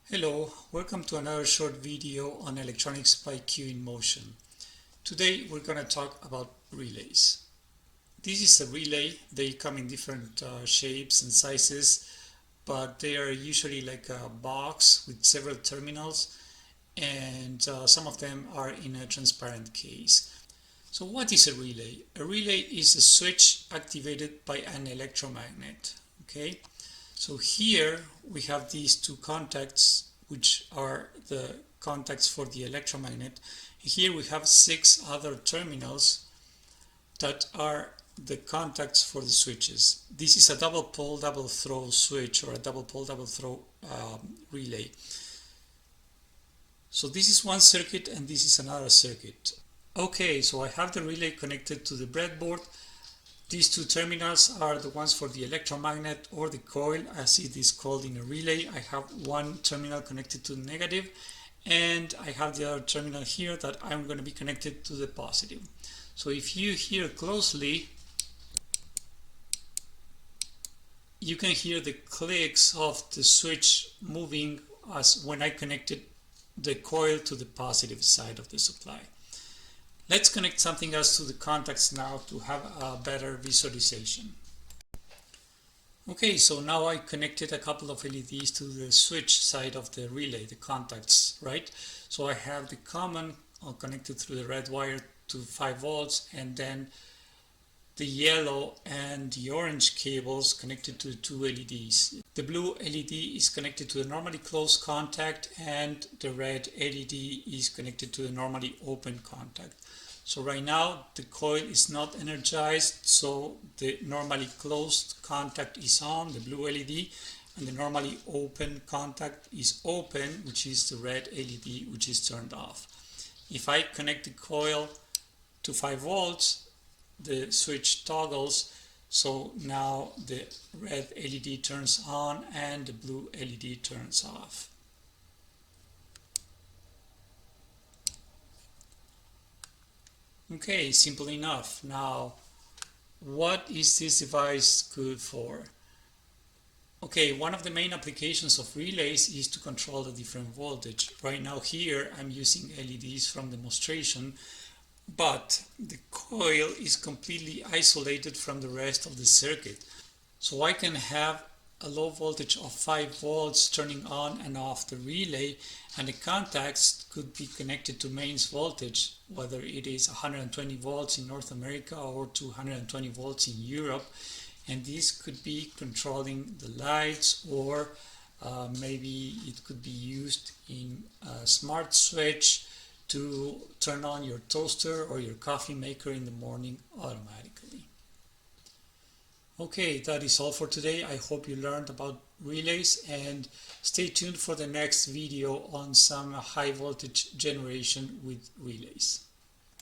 Hello, welcome to another short video on electronics by Q in Motion. Today we're going to talk about relays. This is a relay. They come in different shapes and sizes, but they are usually like a box with several terminals, and some of them are in a transparent case. So what is a relay? A relay is a switch activated by an electromagnet. Okay, so here we have these two contacts, which are the contacts for the electromagnet. Here we have 6 other terminals that are the contacts for the switches. This is a double pole double throw switch, or a double pole double throw relay. So this is one circuit and this is another circuit. Okay, so I have the relay connected to the breadboard. These two terminals are the ones for the electromagnet or the coil, as it is called in a relay. I have one terminal connected to the negative, and I have the other terminal here that I'm going to be connected to the positive. So if you hear closely, you can hear the clicks of the switch moving as when I connected the coil to the positive side of the supply. Let's connect something else to the contacts now to have a better visualization. Okay, so now I connected a couple of LEDs to the switch side of the relay, the contacts, right? So I have the common connected through the red wire to 5 volts, and then the yellow and the orange cables connected to the two LEDs. The blue LED is connected to the normally closed contact, and the red LED is connected to the normally open contact. So right now the coil is not energized, so the normally closed contact is on, the blue LED, and the normally open contact is open, which is the red LED, which is turned off. If I connect the coil to 5 volts, the switch toggles, so now the red LED turns on and the blue LED turns off. Okay, simple enough. Now, what is this device good for? Okay, one of the main applications of relays is to control the different voltage. Right now here I'm using LEDs from demonstration, but the coil is completely isolated from the rest of the circuit. So I can have a low voltage of 5 volts turning on and off the relay, and the contacts could be connected to mains voltage, whether it is 120 volts in North America or 220 volts in Europe, and this could be controlling the lights, or maybe it could be used in a smart switch to turn on your toaster or your coffee maker in the morning automatically. Okay, that is all for today. I hope you learned about relays, and stay tuned for the next video on some high voltage generation with relays.